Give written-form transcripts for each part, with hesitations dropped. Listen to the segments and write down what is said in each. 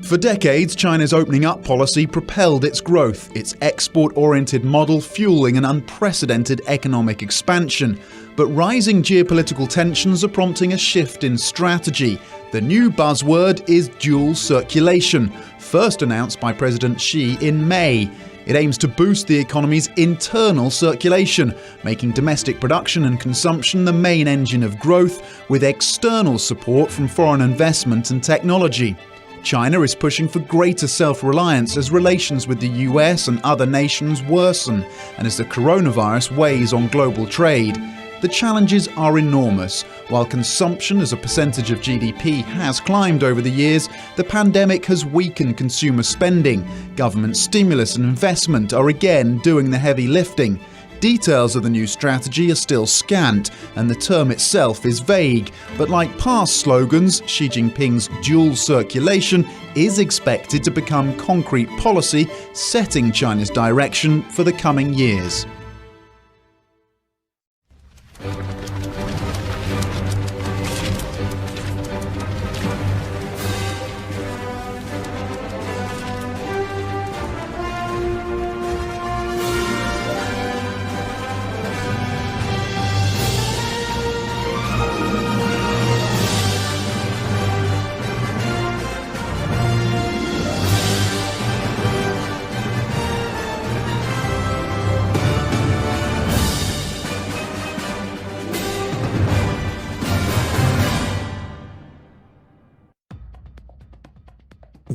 For decades, China's opening up policy propelled its growth, its export-oriented model fueling an unprecedented economic expansion. But rising geopolitical tensions are prompting a shift in strategy. The new buzzword is dual circulation, first announced by President Xi in May. It aims to boost the economy's internal circulation, making domestic production and consumption the main engine of growth, with external support from foreign investment and technology. China is pushing for greater self-reliance as relations with the US and other nations worsen, and as the coronavirus weighs on global trade. The challenges are enormous. While consumption as a percentage of GDP has climbed over the years, the pandemic has weakened consumer spending. Government stimulus and investment are again doing the heavy lifting. Details of the new strategy are still scant, and the term itself is vague. But like past slogans, Xi Jinping's dual circulation is expected to become concrete policy, setting China's direction for the coming years.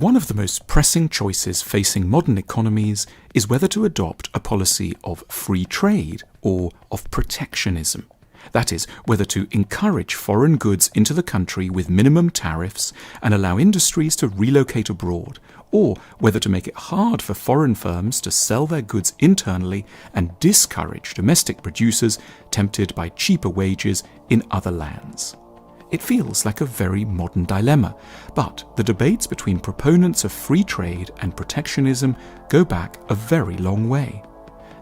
One of the most pressing choices facing modern economies is whether to adopt a policy of free trade or of protectionism. That is, whether to encourage foreign goods into the country with minimum tariffs and allow industries to relocate abroad, or whether to make it hard for foreign firms to sell their goods internally and discourage domestic producers tempted by cheaper wages in other lands. It feels like a very modern dilemma, but the debates between proponents of free trade and protectionism go back a very long way.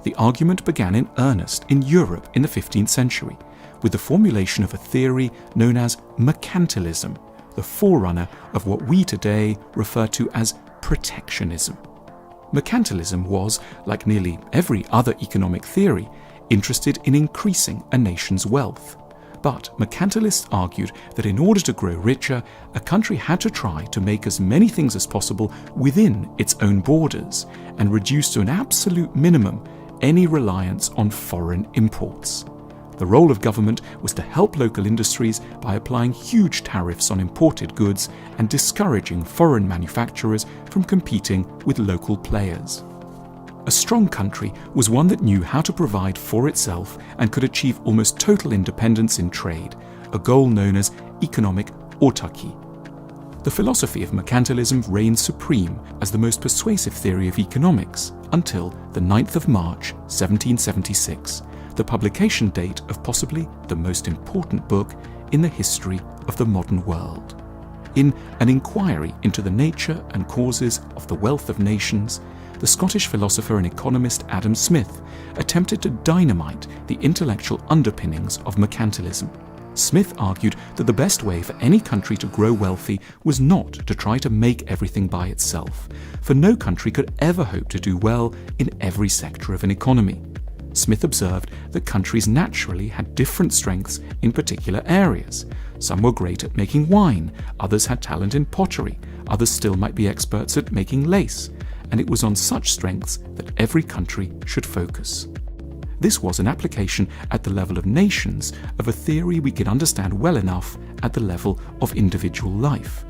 The argument began in earnest in Europe in the 15th century, with the formulation of a theory known as mercantilism, the forerunner of what we today refer to as protectionism. Mercantilism was, like nearly every other economic theory, interested in increasing a nation's wealth. But mercantilists argued that in order to grow richer, a country had to try to make as many things as possible within its own borders and reduce to an absolute minimum any reliance on foreign imports. The role of government was to help local industries by applying huge tariffs on imported goods and discouraging foreign manufacturers from competing with local players. A strong country was one that knew how to provide for itself and could achieve almost total independence in trade, a goal known as economic autarky. The philosophy of mercantilism reigned supreme as the most persuasive theory of economics until the 9th of March 1776, the publication date of possibly the most important book in the history of the modern world. In an inquiry into the nature and causes of the wealth of nations, the Scottish philosopher and economist Adam Smith attempted to dynamite the intellectual underpinnings of mercantilism. Smith argued that the best way for any country to grow wealthy was not to try to make everything by itself, for no country could ever hope to do well in every sector of an economy. Smith observed that countries naturally had different strengths in particular areas. Some were great at making wine, others had talent in pottery, others still might be experts at making lace, and it was on such strengths that every country should focus. This was an application at the level of nations of a theory we can understand well enough at the level of individual life.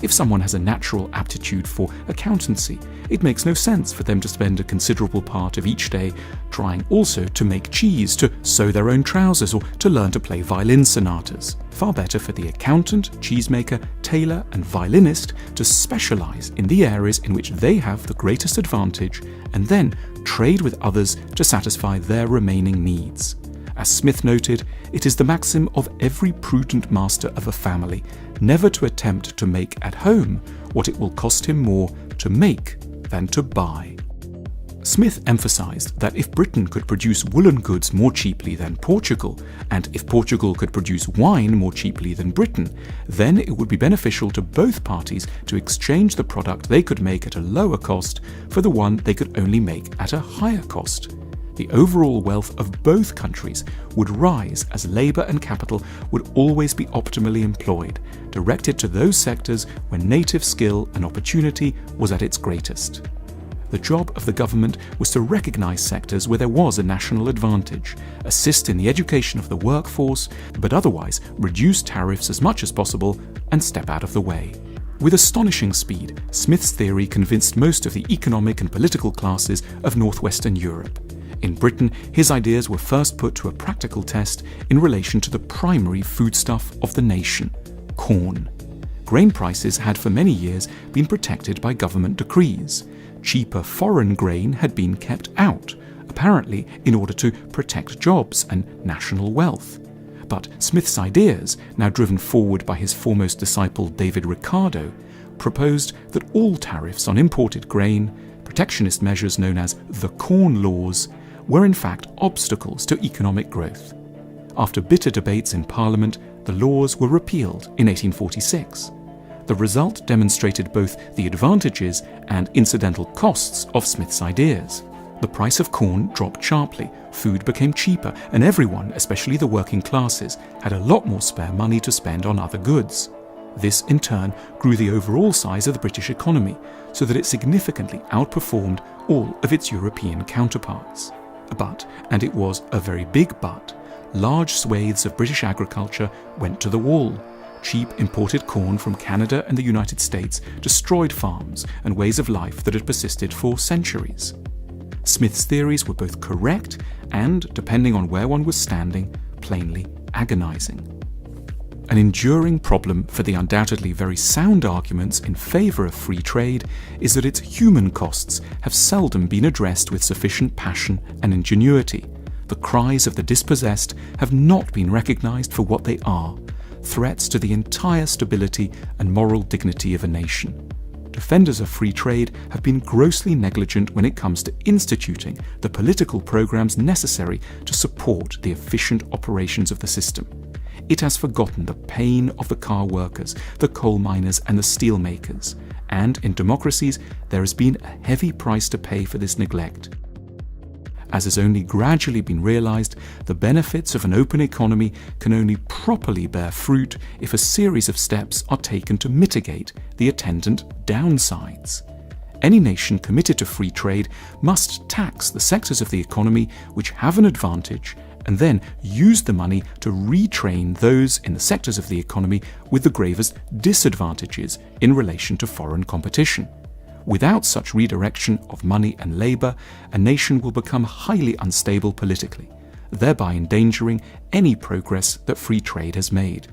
If someone has a natural aptitude for accountancy, it makes no sense for them to spend a considerable part of each day trying also to make cheese, to sew their own trousers, or to learn to play violin sonatas. Far better for the accountant, cheesemaker, tailor, and violinist to specialize in the areas in which they have the greatest advantage and then trade with others to satisfy their remaining needs. As Smith noted, it is the maxim of every prudent master of a family never to attempt to make at home what it will cost him more to make than to buy. Smith emphasised that if Britain could produce woolen goods more cheaply than Portugal, and if Portugal could produce wine more cheaply than Britain, then it would be beneficial to both parties to exchange the product they could make at a lower cost for the one they could only make at a higher cost. The overall wealth of both countries would rise as labour and capital would always be optimally employed, directed to those sectors where native skill and opportunity was at its greatest. The job of the government was to recognise sectors where there was a national advantage, assist in the education of the workforce, but otherwise reduce tariffs as much as possible and step out of the way. With astonishing speed, Smith's theory convinced most of the economic and political classes of northwestern Europe. In Britain, his ideas were first put to a practical test in relation to the primary foodstuff of the nation, corn. Grain prices had for many years been protected by government decrees. Cheaper foreign grain had been kept out, apparently in order to protect jobs and national wealth. But Smith's ideas, now driven forward by his foremost disciple David Ricardo, proposed that all tariffs on imported grain, protectionist measures known as the Corn Laws, were in fact obstacles to economic growth. After bitter debates in Parliament, the laws were repealed in 1846. The result demonstrated both the advantages and incidental costs of Smith's ideas. The price of corn dropped sharply, food became cheaper, and everyone, especially the working classes, had a lot more spare money to spend on other goods. This, in turn, grew the overall size of the British economy, so that it significantly outperformed all of its European counterparts. But, and it was a very big but, large swathes of British agriculture went to the wall. Cheap imported corn from Canada and the United States destroyed farms and ways of life that had persisted for centuries. Smith's theories were both correct and, depending on where one was standing, plainly agonizing. An enduring problem for the undoubtedly very sound arguments in favor of free trade is that its human costs have seldom been addressed with sufficient passion and ingenuity. The cries of the dispossessed have not been recognized for what they are, threats to the entire stability and moral dignity of a nation. Defenders of free trade have been grossly negligent when it comes to instituting the political programs necessary to support the efficient operations of the system. It has forgotten the pain of the car workers, the coal miners and the steel makers, and in democracies there has been a heavy price to pay for this neglect. As has only gradually been realised, the benefits of an open economy can only properly bear fruit if a series of steps are taken to mitigate the attendant downsides. Any nation committed to free trade must tax the sectors of the economy which have an advantage and then use the money to retrain those in the sectors of the economy with the gravest disadvantages in relation to foreign competition. Without such redirection of money and labour, a nation will become highly unstable politically, thereby endangering any progress that free trade has made.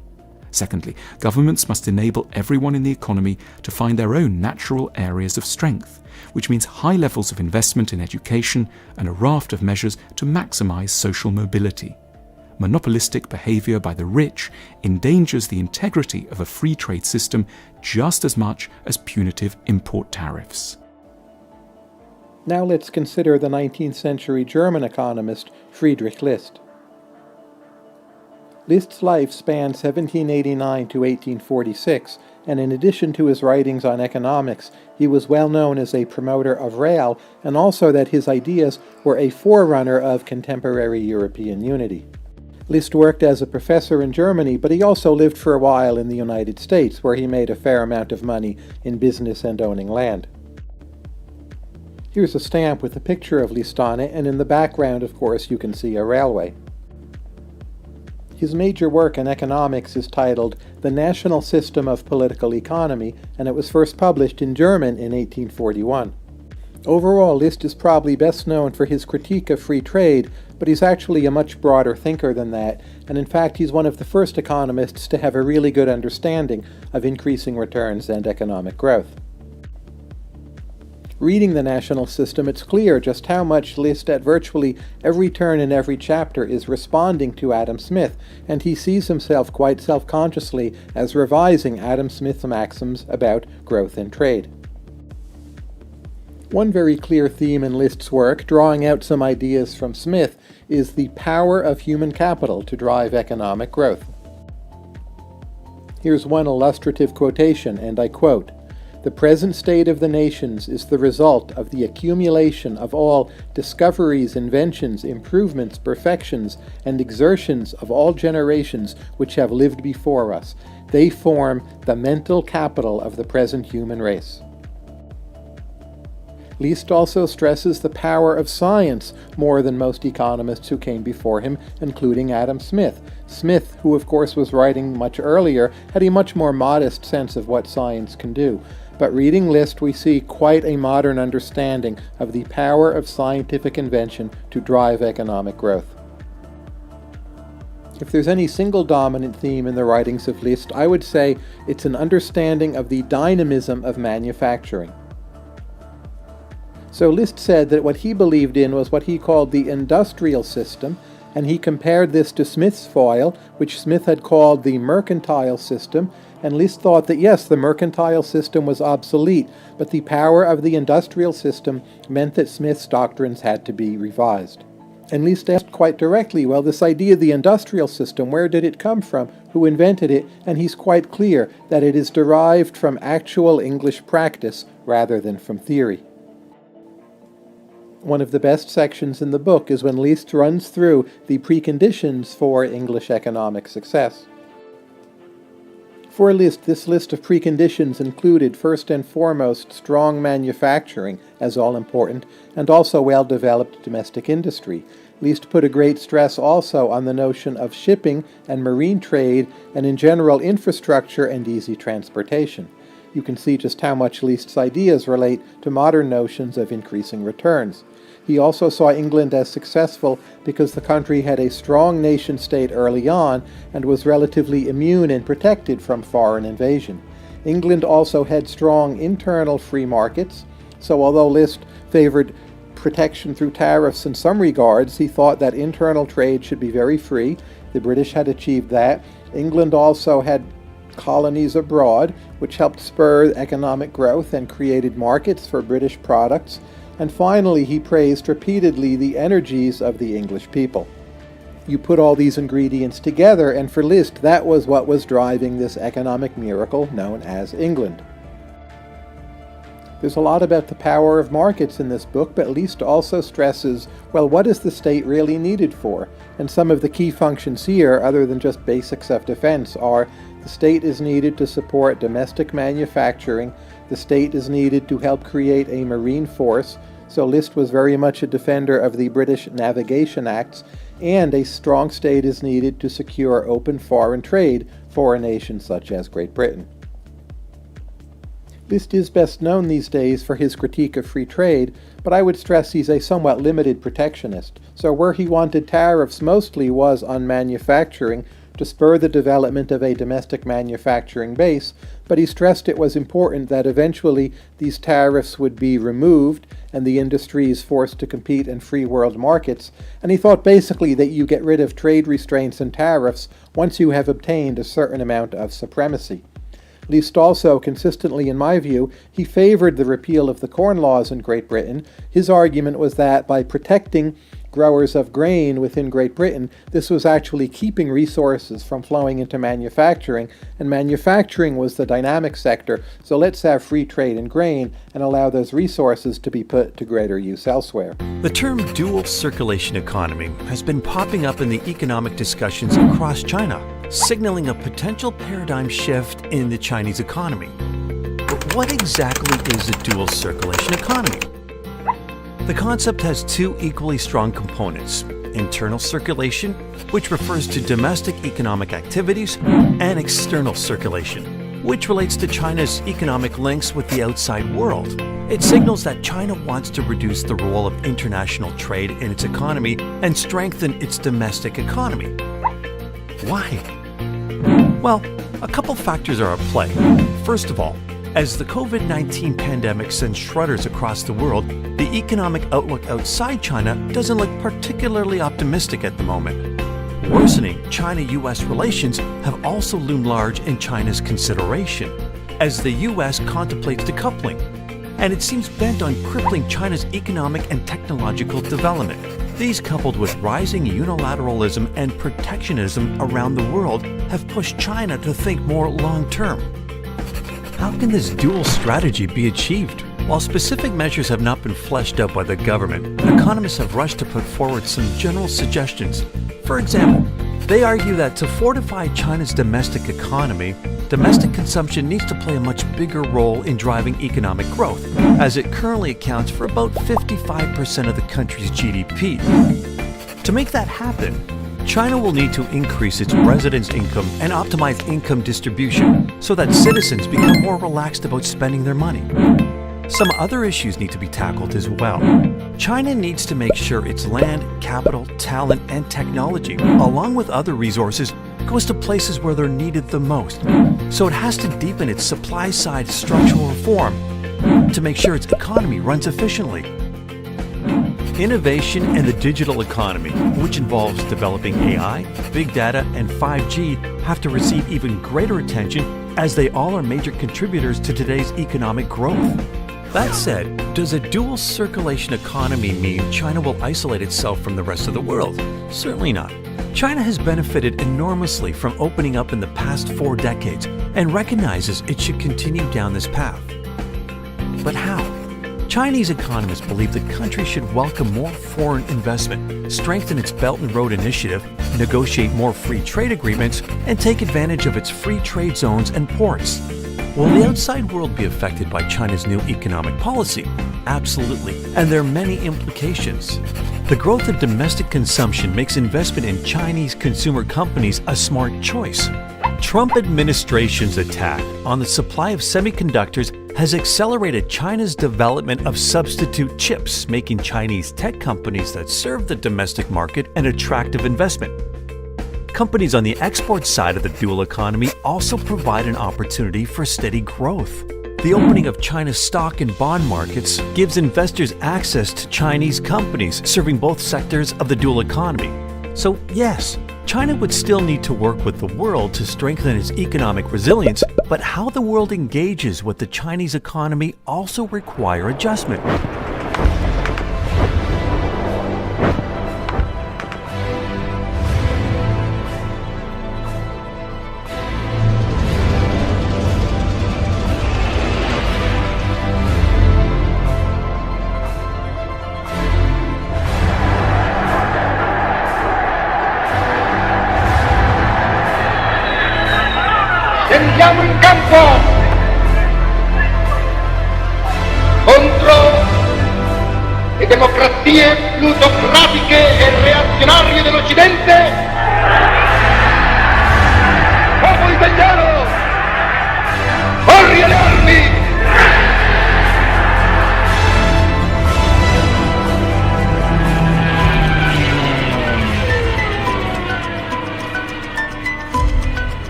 Secondly, governments must enable everyone in the economy to find their own natural areas of strength, which means high levels of investment in education and a raft of measures to maximise social mobility. Monopolistic behaviour by the rich endangers the integrity of a free trade system just as much as punitive import tariffs. Now let's consider the 19th century German economist Friedrich List. List's life spanned 1789 to 1846, and in addition to his writings on economics, he was well known as a promoter of Real, and also that his ideas were a forerunner of contemporary European unity. List worked as a professor in Germany, but he also lived for a while in the United States, where he made a fair amount of money in business and owning land. Here's a stamp with a picture of List on it, and in the background, of course, you can see a railway. His major work in economics is titled The National System of Political Economy, and it was first published in German in 1841. Overall, List is probably best known for his critique of free trade, but he's actually a much broader thinker than that, and in fact he's one of the first economists to have a really good understanding of increasing returns and economic growth. Reading the national system, it's clear just how much List at virtually every turn in every chapter is responding to Adam Smith, and he sees himself quite self-consciously as revising Adam Smith's maxims about growth and trade. One very clear theme in List's work, drawing out some ideas from Smith, is the power of human capital to drive economic growth. Here's one illustrative quotation, and I quote, "The present state of the nations is the result of the accumulation of all discoveries, inventions, improvements, perfections, and exertions of all generations which have lived before us. They form the mental capital of the present human race." List also stresses the power of science more than most economists who came before him, including Adam Smith. Smith, who of course was writing much earlier, had a much more modest sense of what science can do. But reading List, we see quite a modern understanding of the power of scientific invention to drive economic growth. If there's any single dominant theme in the writings of List, I would say it's an understanding of the dynamism of manufacturing. So List said that what he believed in was what he called the industrial system, and he compared this to Smith's foil, which Smith had called the mercantile system, and List thought that yes, the mercantile system was obsolete, but the power of the industrial system meant that Smith's doctrines had to be revised. And List asked quite directly, well, this idea of the industrial system, where did it come from? Who invented it? And he's quite clear that it is derived from actual English practice rather than from theory. One of the best sections in the book is when List runs through the preconditions for English economic success. For List, this list of preconditions included, first and foremost, strong manufacturing as all important, and also well-developed domestic industry. List put a great stress also on the notion of shipping and marine trade, and in general infrastructure and easy transportation. You can see just how much List's ideas relate to modern notions of increasing returns. He also saw England as successful because the country had a strong nation-state early on and was relatively immune and protected from foreign invasion. England also had strong internal free markets, so although List favored protection through tariffs in some regards, he thought that internal trade should be very free. The British had achieved that. England also had colonies abroad, which helped spur economic growth and created markets for British products. And finally, he praised repeatedly the energies of the English people. You put all these ingredients together, and for List, that was what was driving this economic miracle known as England. There's a lot about the power of markets in this book, but List also stresses, well, what is the state really needed for? And some of the key functions here, other than just basic self-defense, are the state is needed to support domestic manufacturing, the state is needed to help create a marine force, so List was very much a defender of the British Navigation Acts, and a strong state is needed to secure open foreign trade for a nation such as Great Britain. List is best known these days for his critique of free trade, but I would stress he's a somewhat limited protectionist. So where he wanted tariffs mostly was on manufacturing to spur the development of a domestic manufacturing base, but he stressed it was important that eventually these tariffs would be removed and the industries forced to compete in free world markets, and he thought basically that you get rid of trade restraints and tariffs once you have obtained a certain amount of supremacy. List also, consistently in my view, he favored the repeal of the Corn Laws in Great Britain. His argument was that by protecting growers of grain within Great Britain, this was actually keeping resources from flowing into manufacturing, and manufacturing was the dynamic sector, so let's have free trade in grain and allow those resources to be put to greater use elsewhere. The term dual circulation economy has been popping up in the economic discussions across China, signaling a potential paradigm shift in the Chinese economy. But what exactly is a dual circulation economy? The concept has two equally strong components: internal circulation, which refers to domestic economic activities, and external circulation, which relates to China's economic links with the outside world. It signals that China wants to reduce the role of international trade in its economy and strengthen its domestic economy. Why? Well, a couple factors are at play. First of all, as the COVID-19 pandemic sends shudders across the world, the economic outlook outside China doesn't look particularly optimistic at the moment. Worsening China-US relations have also loomed large in China's consideration, as the US contemplates decoupling. and it seems bent on crippling China's economic and technological development. These, coupled with rising unilateralism and protectionism around the world, have pushed China to think more long-term. How can this dual strategy be achieved? While specific measures have not been fleshed out by the government, economists have rushed to put forward some general suggestions. For example, they argue that to fortify China's domestic economy, domestic consumption needs to play a much bigger role in driving economic growth, as it currently accounts for about 55% of the country's GDP. To make that happen, China will need to increase its residents' income and optimize income distribution so that citizens become more relaxed about spending their money. Some other issues need to be tackled as well. China needs to make sure its land, capital, talent, and technology, along with other resources, goes to places where they're needed the most. So it has to deepen its supply-side structural reform to make sure its economy runs efficiently. Innovation and the digital economy, which involves developing AI, big data, and 5G, have to receive even greater attention as they all are major contributors to today's economic growth. That said, does a dual circulation economy mean China will isolate itself from the rest of the world? Certainly not. China has benefited enormously from opening up in the past 4 decades and recognizes it should continue down this path. But how? Chinese economists believe the country should welcome more foreign investment, strengthen its Belt and Road Initiative, negotiate more free trade agreements, and take advantage of its free trade zones and ports. Will the outside world be affected by China's new economic policy? Absolutely, and there are many implications. The growth of domestic consumption makes investment in Chinese consumer companies a smart choice. Trump administration's attack on the supply of semiconductors has accelerated China's development of substitute chips, making Chinese tech companies that serve the domestic market an attractive investment. Companies on the export side of the dual economy also provide an opportunity for steady growth. The opening of China's stock and bond markets gives investors access to Chinese companies serving both sectors of the dual economy. So yes, China would still need to work with the world to strengthen its economic resilience, but how the world engages with the Chinese economy also require adjustment. Scendiamo in campo contro le democrazie plutocratiche e reazionarie dell'Occidente. Popolo italiano, corri alle armi!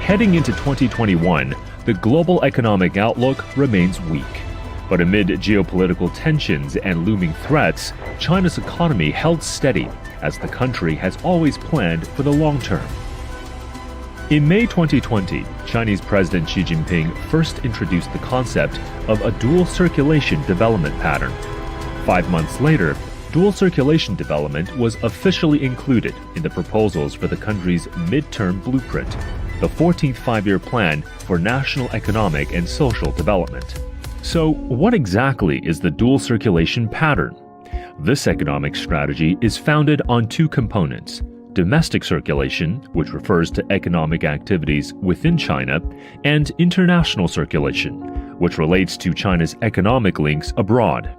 Heading into 2021, the global economic outlook remains weak. But amid geopolitical tensions and looming threats, China's economy held steady, as the country has always planned for the long term. In May 2020, Chinese President Xi Jinping first introduced the concept of a dual circulation development pattern. 5 months later, dual circulation development was officially included in the proposals for the country's midterm blueprint, the 14th Five-Year Plan for National Economic and Social Development. So, what exactly is the dual circulation pattern? This economic strategy is founded on 2 components: domestic circulation, which refers to economic activities within China, and international circulation, which relates to China's economic links abroad.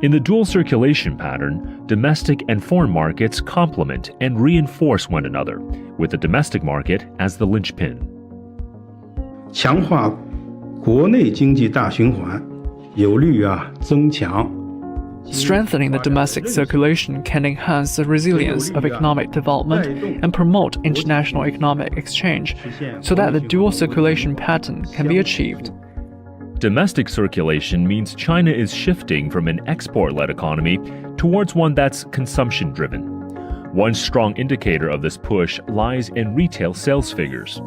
In the dual circulation pattern, domestic and foreign markets complement and reinforce one another, with the domestic market as the linchpin. 强化国内经济大循环，有利于增强 Strengthening the domestic circulation can enhance the resilience of economic development and promote international economic exchange so that the dual circulation pattern can be achieved. Domestic circulation means China is shifting from an export-led economy towards one that's consumption-driven. One strong indicator of this push lies in retail sales figures.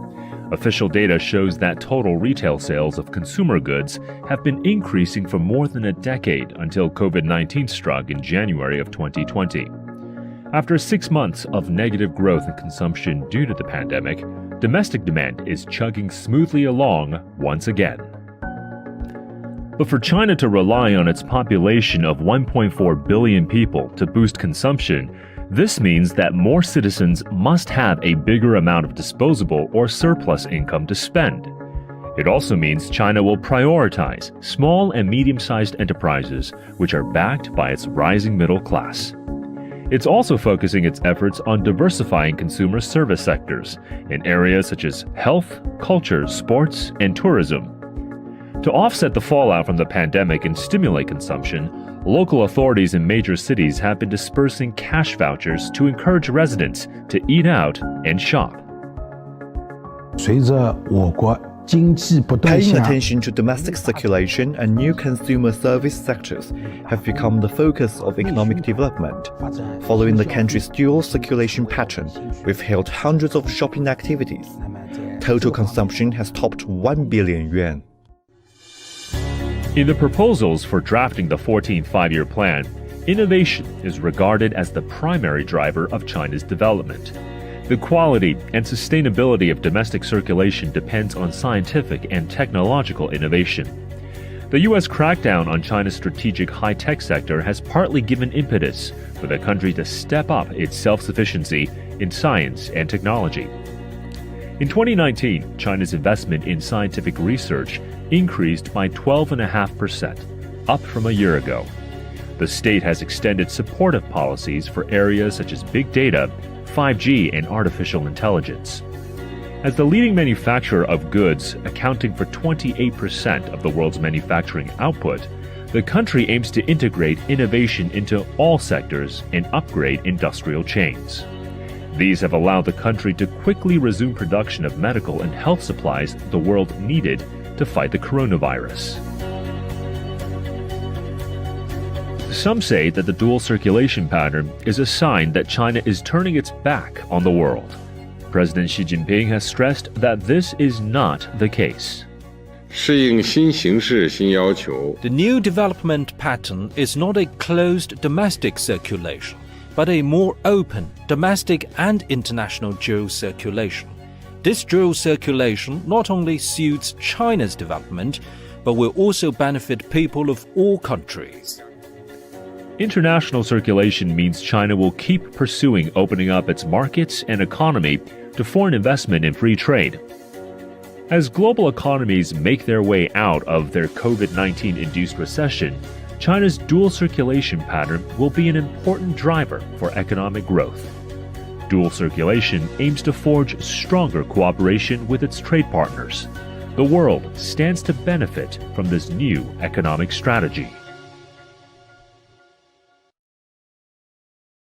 Official data shows that total retail sales of consumer goods have been increasing for more than a decade until COVID-19 struck in January of 2020. After 6 months of negative growth in consumption due to the pandemic, domestic demand is chugging smoothly along once again. But for China to rely on its population of 1.4 billion people to boost consumption, this means that more citizens must have a bigger amount of disposable or surplus income to spend. It also means China will prioritize small and medium-sized enterprises, which are backed by its rising middle class. It's also focusing its efforts on diversifying consumer service sectors in areas such as health, culture, sports, and tourism. To offset the fallout from the pandemic and stimulate consumption, local authorities in major cities have been dispersing cash vouchers to encourage residents to eat out and shop. Paying attention to domestic circulation and new consumer service sectors have become the focus of economic development. Following the country's dual circulation pattern, we've held hundreds of shopping activities. Total consumption has topped 1 billion yuan. In the proposals for drafting the 14th Five-Year Plan, innovation is regarded as the primary driver of China's development. The quality and sustainability of domestic circulation depends on scientific and technological innovation. The U.S. crackdown on China's strategic high-tech sector has partly given impetus for the country to step up its self-sufficiency in science and technology. In 2019, China's investment in scientific research increased by 12.5%, up from a year ago. The state has extended supportive policies for areas such as big data, 5G, and artificial intelligence. As the leading manufacturer of goods, accounting for 28% of the world's manufacturing output, the country aims to integrate innovation into all sectors and upgrade industrial chains. These have allowed the country to quickly resume production of medical and health supplies the world needed to fight the coronavirus. Some say that the dual circulation pattern is a sign that China is turning its back on the world. President Xi Jinping has stressed that this is not the case. The new development pattern is not a closed domestic circulation, but a more open domestic and international dual circulation. This dual circulation not only suits China's development, but will also benefit people of all countries. International circulation means China will keep pursuing opening up its markets and economy to foreign investment and free trade. As global economies make their way out of their COVID-19 induced recession, China's dual circulation pattern will be an important driver for economic growth. Dual circulation aims to forge stronger cooperation with its trade partners. The world stands to benefit from this new economic strategy.